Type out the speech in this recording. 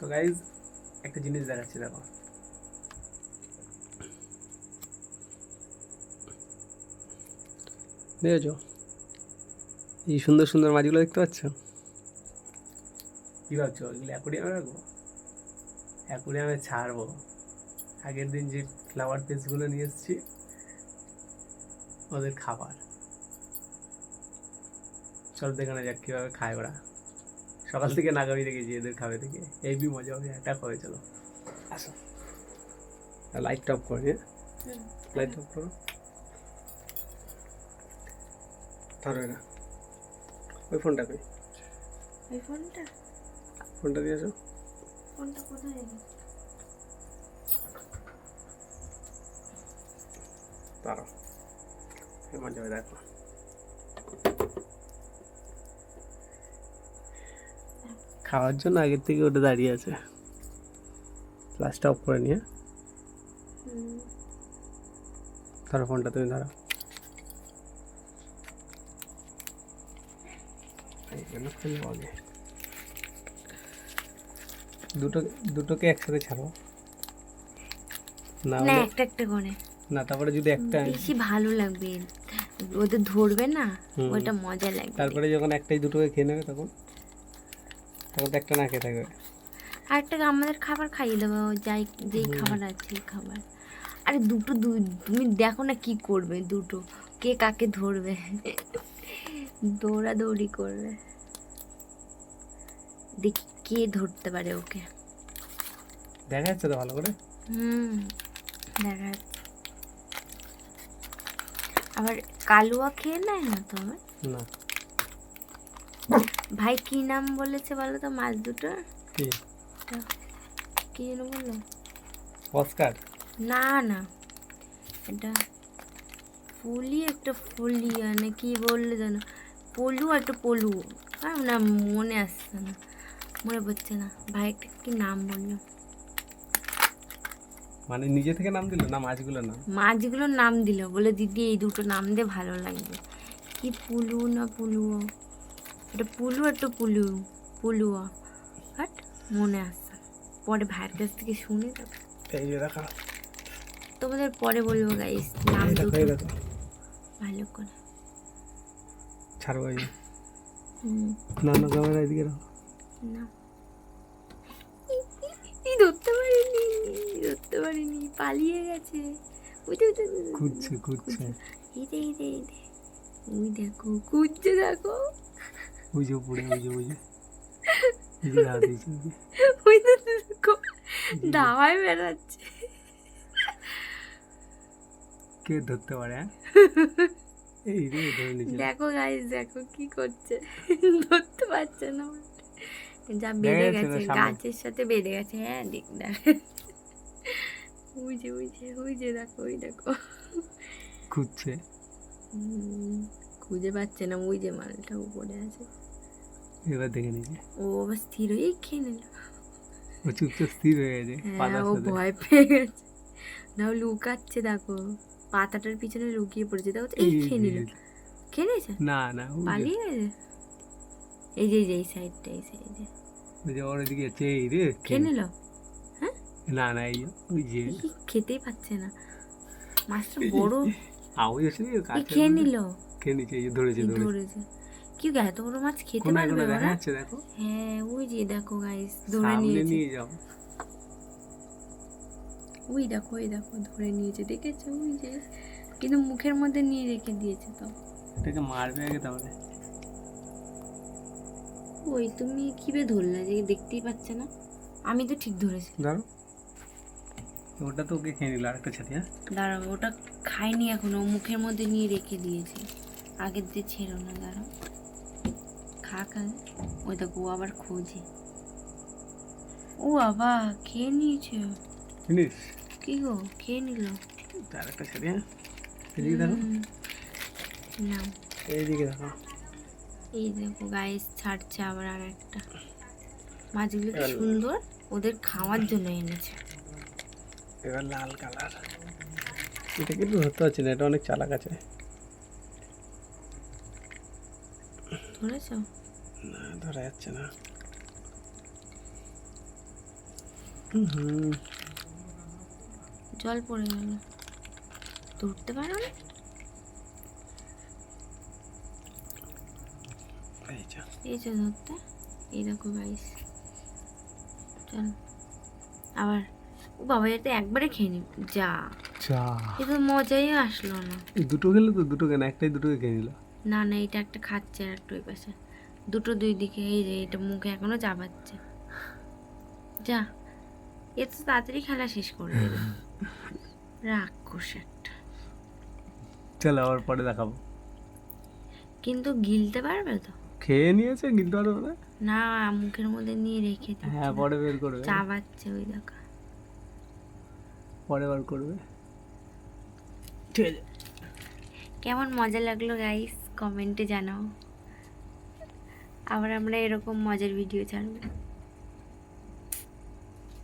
তো গাইজ একটা জিনিস দেখাচ্ছি, দেখো। দেখেছো এই সুন্দর সুন্দর মাছগুলো দেখতে পাচ্ছ? কী ভাবছো এগুলো অ্যাকোরিয়ামে রাখবো? অ্যাকোরিয়ামে ছাড়বো। আগের দিন যে ফ্লাওয়ার পেজগুলো নিয়ে এসেছি ওদের খাবার। চল দেখানো যাক কীভাবে খায় ওরা। সকাল থেকে নাগামি রেখেছি এদের খাবে থেকে। এই বি মজা হবে, অ্যাটাক হবে। চলো আসো, লাইট অফ করে নিয়ে, লাইট অফ করো। ধরো না, ওই ফোনটা কই? এই ফোনটা ফোনটা দিয়ে আসো। ফোনটা কোথায় রেখে? তারও মজা হবে, দেখো। খাওয়ার জন্য আগের থেকে ওটা দাঁড়িয়ে আছে। ফ্ল্যাশটা অফ করে নিয়ে ধরো ফোনটা, তুমি ধরো। দুটোকে একসাথে ছাড়ো না না, হলে একটা একটা করে। না, তারপরে যদি একটা বেশি ভালো লাগবে, ওদের ধরবে না, হুম, ওইটা মজা লাগবে। তারপরে যখন একটাই দুটোকে খেয়ে নেবে তখন তখন তো একটা না খেয়ে থাকবে। আর একটা আমাদের খাবার খাইয়ে দেবো, যাই যেই খাবার আছে এই খাবার। আরে তুমি দেখো না কি করবে, দুটো কে কাকে ধরবে, দৌড়াদৌড়ি করবে, দেখি কে ধরতে পারে ওকে। দেখা যাচ্ছে তো ভালো করে? দেখা যাচ্ছে। আবার কালুয়া খেয়ে নেয় না তো আমার? না। ভাই কি নাম বলেছে বলো তো মাছ দুটো? কি কি যেন বললো? অস্কার? না না, এটা ফুলি একটা ফুলিয়া না কি বললো জানো, পলু একটা পলু, আর না মনে আসছে না, মনে পড়ছে না। ভাই একটা কি নাম বললো, মানে নিজে থেকে নাম দিল না মাছগুলোর নাম? মাছগুলোর নাম দিল, বলে দিদি এই দুটো নাম দিয়ে ভালো লাগবে। কি পুলু না পুলুও, এটা পুলু একটা পুলু, পুলুয়া, বাট মনে আসছে না। পরে ভাইয়ের কাছ থেকে শুনে যাবো, এই যে দেখা, তোমাদের পরে বলবো গাইস নাম দুটো ভালো করে। ছাড়বো এই না না, ক্যামেরা এদিকে রাখো। না ধরতে পারিনি, ধরতে পারিনি, পালিয়ে গেছে। ওই খুঁজছে খুঁজছে, এই দে ওই দেখো খুঁজছে, দেখো ওই যে উপরে, ওই যে ওই যে এই যে হাত দিয়েছে, ওই দেখো দাওয়ায় বেড়াচ্ছে। কে ধরতে পারে? হ্যাঁ এই রে ধরে নিচে। দেখো গাইস, দেখো কি করছে, ধরতে পারছে না, যা বেড়ে গেছে গাছের সাথে বেড়ে গেছে। হ্যাঁ দেখ ওই যে দেখো, ওই দেখো খুঁজছে, খুঁজে পাচ্ছে না, ওই যে মালটা উপরে আছে। এবার দেখে নিচে, ও আবার স্থির হয়ে খেয়ে নিল। ও চুপচাপ স্থির হয়ে গেছে। হ্যাঁ ও ভয় পেয়ে গেছে, না লুকাচ্ছে, দেখো পাতাটার পিছনে লুকিয়ে পড়েছে, দেখো এই খেয়ে নিল। খেয়ে নিয়েছে? না না, পালিয়ে গেছে। এই যে এই সাইডটা, এই সাইডে ওই যে ওর এদিকে আছে, এই রে খেয়ে নিল। হ্যাঁ না না, এই ওই যে খেতেই পাচ্ছে না, মাছটা বড়। ওই আছে খেয়ে নিল, খেয়ে নিচে, এই যে ধরেছে ধরেছে। কি গো এত বড় মাছ খেতে কোনায় পারবে কোনায় দেখা ওরা? যাচ্ছে, দেখো হ্যাঁ ওই যে দেখো গাইস, ধরে সামনে নিয়েছে। নিয়ে যাও। ওই দেখো ধরে নিয়েছে, দেখেছো? ওই যে কিন্তু মুখের মধ্যে নিয়ে রেখে দিয়েছে তো। এটাকে মারবে আগে তাহলে। ওই তুমি কিভাবে ধরলে যে দেখতেই পাচ্ছে না? আমি তো ঠিক ধরেছি। ধরো, ওটা তো ওকে খেয়ে নিল, আরেকটা ছাড়ি। হ্যাঁ দাঁড়াও, ওটা খাইনি এখনো, মুখের মধ্যে নিয়ে রেখে দিয়েছি, আগের দিয়ে ছেড়ো না, দাঁড়াও খাক আগে। ওই দেখো ও আবার খোঁজে, ও বাবা খেয়ে নিয়েছে। জিনিস কি গো খেয়ে নিল? আরেকটা ছাড়ি। হ্যাঁ এদিকে দেখো, নাও এইদিকে দেখো। এই দেখো গাইস ছাড়ছে আবার আর একটা। মাছগুলো কি সুন্দর, ওদের খাওয়ার জন্য এনেছে। এবার লাল কালার, এটা কিন্তু ধরতে পারছি না, এটা অনেক চালাক আছে। ধরেছো? না ধরা যাচ্ছে না। হুম, জল পড়ে গেল, ধরতে পারো না? এই যা। এই যে ধরতে, এই দেখো গাইস, চল আবার। ও বাবা, এটা একবারে খেয়ে নি, যা, চা এ তো মজাই আসলো না। এই দুটো খেলে তো, দুটো কেন, একটাই দুটোকে খেয়ে নিল। না না, এটা একটা খাচ্ছে আর একটা ওই পাশে, দুটো দুই দিকে। এই যে এটা মুখে এখনো চাবাচ্ছে, যা, এ তো তাড়াতাড়ি খেলা শেষ করে দেবে, রাক্ষস একটা। চল আবার পরে দেখাবো। কিন্তু গিলতে পারবে তো? খেয়ে নিয়েছে, গিলতে পারবে না। না, মুখের মধ্যে নিয়ে রেখে হ্যাঁ, দিচ্ছে, পরে বের করবে, চাবাচ্ছে ওই দেখা। পরে বার করবে। ঠিক আছে। কেমন মজা লাগলো গাইস, কমেন্টে জানাও। আবার আমরা এরকম মজার ভিডিও ছাড়বো।